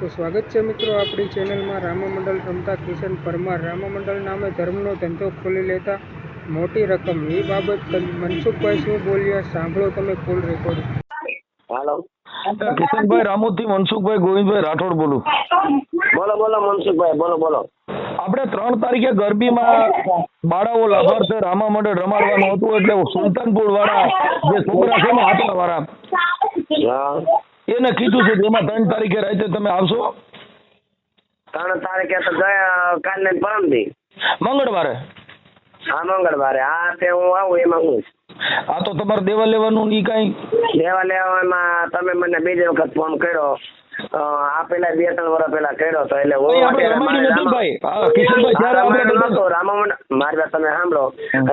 તો સ્વાગત છે મિત્રો આપણી ચેનલમાં રામા મંડળ રમતા કિશન પરમાર રામા મંડળ નામે ધર્મનો ધંધો ખોલી લેતા મોટી રકમ એ બાબત મનસુખભાઈ શું બોલ્યા સાંભળો તમે ફૂલ રેકોર્ડિંગ. હાલો કિશનભાઈ રામોદથી મનસુખભાઈ ગોવિંદભાઈ રાઠોડ બોલું. બોલો બોલો મનસુખભાઈ બોલો બોલો. આપણે 3 તારીખે ગરબીમાં બાળાઓ લાભાર્થે રામા મંડળ રમાડવાનું હતું એટલે સુલતાનપુર વાળા જે છોકરા છે ને આટલા વાળા હા એને કીધું છે કે એમાં 3 તારીખે રાતે તમે આવશો. 3 તારીખે તો ગયા કાલ ને પરમ દી મંગળવારે. હા મંગળવારે. હા તે હું આવું એમાં હું આ તો તમારે દેવા લેવાનું ઈ કઈ લેવા લેવામાં તમે મને બીજી વખત ફોન કર્યો. આ પેલા 2-3 વર્ષ પેલા કર્યો તો એટલે હું રામા મંડળ મારી વાત તમે સાંભળો.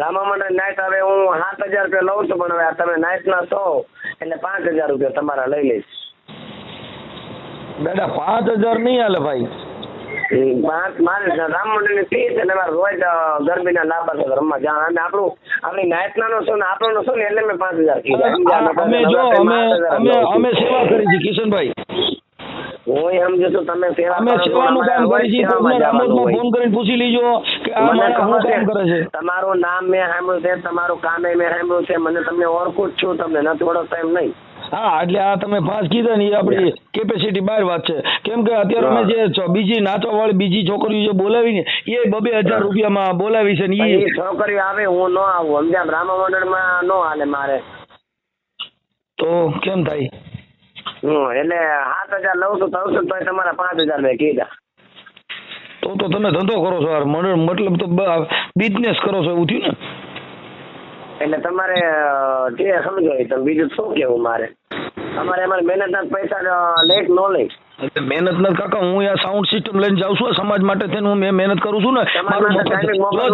રામા મંડળ નાઈટ હવે હું 7,000 રૂપિયા લઉં છું પણ હવે તમે નાઈટ ના છો એટલે 5,000 રૂપિયા તમારા લઈ લઈશ. દાદા 5,000 નહીં હાલે ભાઈ. મારે રામ મંડળ ની ફી છે ને રોજ ગરબીના લાભ રમવા જા અને આપણી નાઈટ ના છો ને આપણો છો ને એટલે મેં 5,000 કીધા. અમે સેવા કરી છે કિશનભાઈ. હું સમજુ છું તમે સેવા અમે સેવાનું કામ કરી છે. તમને રામોદમાં ફોન કરીને પૂછી લીજો કે આ માણસ શું કામ કરે છે. તમારું નામ મેં સાંભળ્યું છે, તમારું કામે મેં સાંભળ્યું છે, મને તમને ઓળખું જ છું, તમને નથી ઓળખતા એમ નહીં. હા એટલે આ તમે 5 કીધા ને એ આપણી કેપેસિટી બહાર વાત છે. કેમ કે અત્યારે અમે જે બીજી નાચવા વાળી બીજી છોકરીઓ જે બોલાવી ને એ 2,000 રૂપિયામાં બોલાવી છે ને એ છોકરીઓ આવે હું ન આવું સમજ્યા. રામા મંડળમાં ન હાલે મારે. તો કેમ થાય? એટલે 7,000 લઉં છું તો તમારા 5,000 મેં કીધા. તો તમે ધંધો કરો છો યાર. મતલબ તો બિઝનેસ કરો છો એવું થયું ને. એટલે તમારે જે સમજો તમે બીજું શું કેવું મારે. અમારે મહેનતના પૈસા લેટ ન લઈ. મહેનત નથી કાકા. હું આ સાઉન્ડ સિસ્ટમ લઈને જાઉં છું સમાજ માટે થઈને. હું મહેનત કરું છું ને. મારું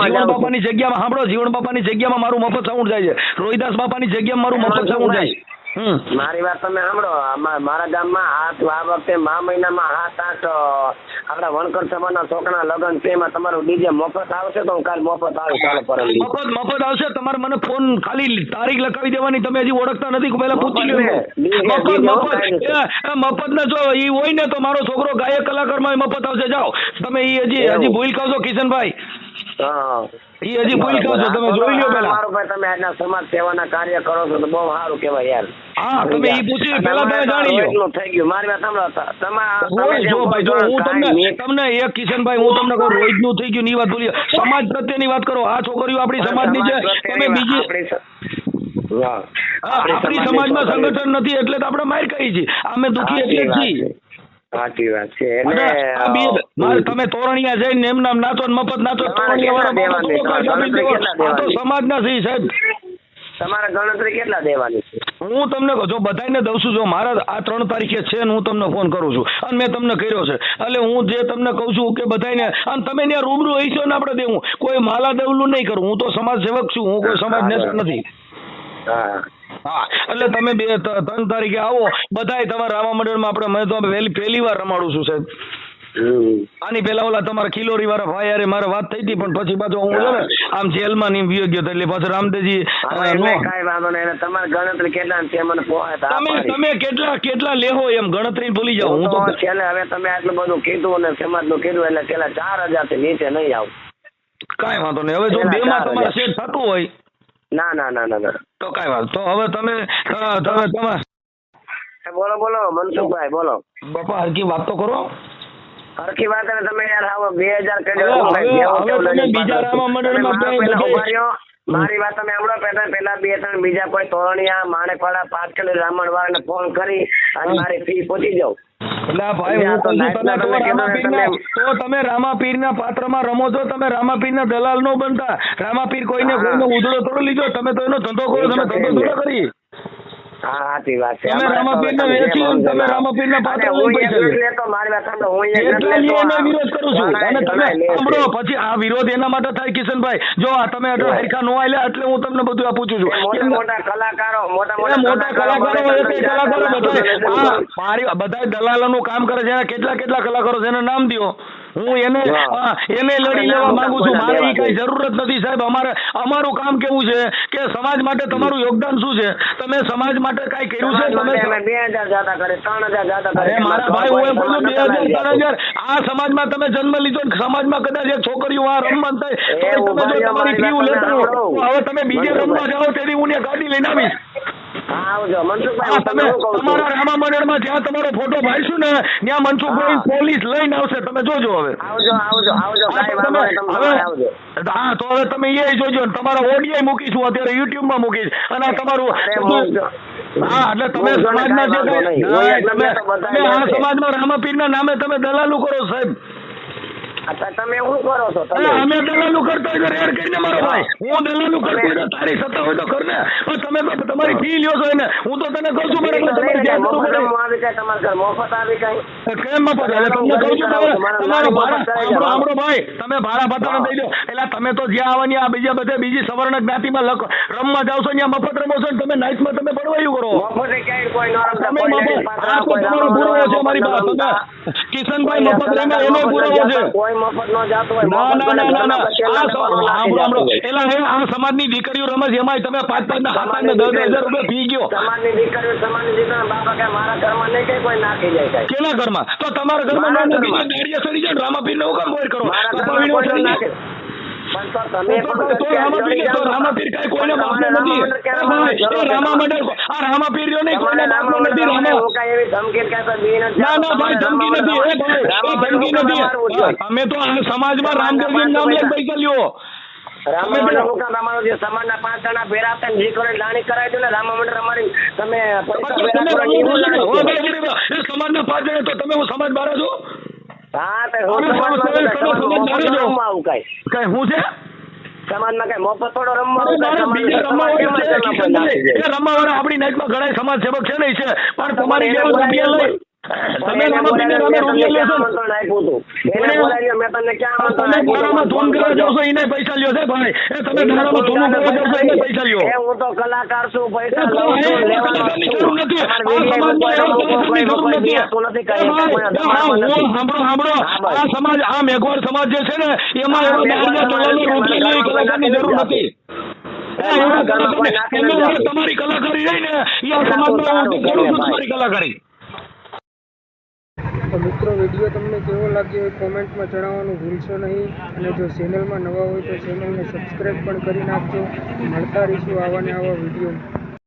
જીવન બાપાની જગ્યામાં સાંભળો, જીવન બાપાની જગ્યામાં મારું મફત સાઉન્ડ જાય છે. રોહિદાસ બાપાની જગ્યામાં મારું મફત સાઉન્ડ જાય છે. મારી વાત તમે સાંભળો. મારા ગામમાં આ વખતે મા મહિનામાં 7-8 આપડા વણકર સભાના છોકરા લગ્ન છે. એમાં તમારું ડીજે મફત આવશે તો હું કાલ મફત આવીશ. ચાલો પરમ મફત આવશે. તમારે મને ફોન ખાલી તારીખ લખાવી દેવાની. તમે હજી ઓળખતા નથી પહેલા પૂછી લો. મફત ને જો ઈ હોય ને તો મારો છોકરો ગાયક કલાકારમાં મફત આવશે. જાઓ તમે. ઈ હજી ભૂલ કહો છો કિશનભાઈ. ઈ હજી ભૂલ કહો છો. તમે જોઈ લો પેલા. મારો ભાઈ તમે આજના સમાજ સેવાના કાર્ય કરો છો તો બહુ સારું કહેવાય યાર. હા તમે ઈ પૂછી પેલા તમે જાણી લો. થઈ ગયું. મારી વાત સાંભળો. જો ભાઈ જો હું તમને એક કિશનભાઈ હું તમને કહું રોજ નું થઈ ગયું ની વાત બોલી. સમાજ પ્રત્યેની વાત કરો. આ છોકરીઓ આપણી સમાજની છે. તમે બીજી આપણી સમાજમાં સંગઠન નથી એટલે તો આપણે માર કરી છીએ. અમે દુખી એટલે જ છીએ. સાચી વાત છે. તમે તોરણિયા જઈને એમ નામ નાચો મફત નાચો. તો સમાજના છે સાહેબ. તમારે ગણતરી કેટલા દેવાની છે? હું તમને જો બધાને દઉં છું. જો મારા આ 3 તારીખે છે ને હું તમને ફોન કરું છું અને મેં તમને કર્યો છે એટલે હું જે તમને કહું છું કે બધાને અને તમે ત્યાં રૂબરૂ હોય છો ને આપણે દેવું. કોઈ માલા દેવલું નહીં કરું. હું તો સમાજ સેવક છું. હું કોઈ સમાજ નેતા નથી. હા એટલે તમે 3 તારીખે આવો. બધાય તમારા રામા મંડળમાં આપણે મેં તો પહેલી વાર રમાડું છું સાહેબ. આની પેલા ઓલા તમારા ખિલોરી વાળા ભાઈ યાર મારે વાત થઈ હતી પણ પછી પાછો હું છે ને આમ જેલમાં ની વિયો ગયો એટલે પાછો રામદેવજી કઈ વાંધો નહીં. તમારે ગણતરી કેટલા છે મને તમે કેટલા લેહો એમ ગણતરી ભૂલી જાઓ. હું તો છેલ્લે હવે તમે આટલું બધું કીધું અને સમાજ નું કીધું એટલે છેલ્લા 4,000 થી નીચે નહીં આવું. કઈ વાંધો નહીં. હવે જો 2 માં તમારે સેટ થતું હોય ના તો કઈ વાત. તો હવે તમે બોલો મનસુખભાઈ બોલો. બાપા હરકી વાત તો કરો. હરકી વાત તમે યાર આવો 2,000 બીજા રામા મંડળમાં મારી વાત તમે સાંભળો. પેલા 2-3 બીજા કોઈ તોરણિયા માણેકવાળા પાટકલી રામણ વાળાને ફોન કરી અને મારી ફી પૂછી જાઉં. એટલે ભાઈ હું કહું છું તો તમે રામાપીરના પાત્રમાં રમો છો. તમે રામાપીરના દલાલ નો બનતા. રામાપીર કોઈને ઉધડો થોડો લીધો. તમે તો એનો ધંધો કરો. તમે ધંધો થોડો કરી. હા સાચી વાત છે. તમે રામાપીરને વેચી તમે રામાપીરના પાત્ર વિરોધ કરું છું અને તમે સાંભળો પછી આ વિરોધ એના માટે થાય કિશનભાઈ. જો આ તમે હરખા નો આલ્યા એટલે હું તમને બધું આ પૂછું છું. મોટા કલાકારો બધા દલાલોનું કામ કરે છે. કેટલા કલાકારો છે એના નામ દો. હું એને લડી લેવા માંગુ છું. મારે એ કઈ જરૂરત નથી સાહેબ. અમારું કામ કેવું છે કે સમાજ માટે તમારું યોગદાન શું છે? તમે સમાજ માટે કઈ કર્યું છે? તમે 2000 જાતા કરે, 3000 જાતા કરે. અરે મારા ભાઈ, હું એમ કહું 2000 3000 આ સમાજમાં તમે જન્મ લીધો ને સમાજમાં કદાચ એક છોકરીઓ આ રમવા થાય તો તમે જો તમારી ફી લેતા હો તો હવે તમે બીજે રમવા જાઓ તેથી હું ત્યાં ગાડી લઈને આવીશ. હા આવજો મનસુખભાઈ. તમે તમારા રામા મંડળમાં જ્યાં તમારો ફોટો ભાઈશું ને ત્યાં મનસુખભાઈ પોલીસ લઈને આવશે. તમે જોજો હવે. આવજો કાઈ વાંધો નહીં, તમે આવજો. હા તો હવે તમે એ જોજો. તમારા ઓડિયો મૂકીશું અત્યારે યુટ્યુબમાં મૂકીશ અને આ તમારું હા એટલે તમે સમાજના જે તમે આ સમાજમાં રામાપીરના નામે તમે દલાલું કરો સાહેબ. તમે શું કરો છો? અમે દલાલું કરતો હોય તો રેડ કરીને મારો ભાઈ. હું દલાલું કરતો હોય તો તારી સત્તા હોય તો કર ને. તમે તમારી ફી લ્યો છો એને. હું તો તને કહું છું મારે તમારે જ્યાં કરવું પડે. આવી જાય તમારા ઘર મફત આવી કઈ કેમ મફત? એટલે તમને કહું છું તમારો ભાડા સાંભળો ભાઈ, તમે ભાડા ભથ્થા દઈ દો. એટલે તમે તો જ્યાં આવવાની આ બીજા બધે બીજી સવર્ણ જ્ઞાતિમાં રમવા જાવ છો ત્યાં મફત રમો છો ને તમે નાઇટમાં તમે પડવાયું કરો. મફત ક્યાંય કોઈ ન રમતા. તમે મફત આ તો તમારો પુરાવો છે મારી પાસે. તમે કિશનભાઈ મફત રમે એનો પુરાવો છે. મફત ન જાતો હોય. આ સમાજની દીકરીઓ રમે છે એમાં તમે 5,000 ને 7,000 ને 10,000 રૂપિયા ફી ગયો. સમાજની દીકરીઓ બાપા કે મારા ઘરમાં નહીં કઈ કોઈ નાખી જાય. કેના ઘરમાં? તો તમારા ઘરમાં ના નાખી જાય. દાડિયા સડી જાય. રામાપીર ને હુકમ કોઈ કરો. રામાપીર કઈ કોઈને બાપનો નથી. રામા મંડળ આ રામાપીર નહીં કોઈને બાપનો નથી. ના ભાઈ ધમકી નથી. એ ભાઈ ધમકી નથી. અમે તો આ સમાજમાં રામદેવજી નામ લઈને પૈસા લ્યો. સમાજના 5 જણા ભેરા આપતા દીકરીને લાણી કરાવી દો ને રામા મંડળ અમારી તમે સમાજના 5 જણા તો તમે હું સમાજ બારા છો. હા કઈ હું છે સમાજમાં કઈ મફત થોડો રમવા રમવાવાળા આપણી નાઈટમાં ઘણા સમાજ સેવક છે નહીં છે પણ તમારી જેવા રૂપિયા લઈ તમે રામાપીરના નામે રૂપિયા લેશો. તમે ધારામાં ધૂન કરવા જાવ છો એને પૈસા લ્યો છે ભાઈ. એ તમે ધારામાં ધૂન કરવા જાવ છો એને પૈસા લ્યો. હું તો કલાકાર છું. પૈસા જરૂર નથી. સાંભળો આ સમાજ આ મેઘવાળ સમાજ જે છે ને એમાં કલાકારની જરૂર નથી. તમારી કલાકારી રહી ને એ સમાજમાં તમારી કલાકારી. તો મિત્રો વિડીયો તમને કેવો લાગ્યો એ કોમેન્ટમાં જણાવવાનું ભૂલશો નહીં. અને જો ચેનલમાં નવા હોય તો ચેનલને સબસ્ક્રાઈબ પણ કરી નાખજો. મળતા રહીશું આવા ને આવા વિડીયો.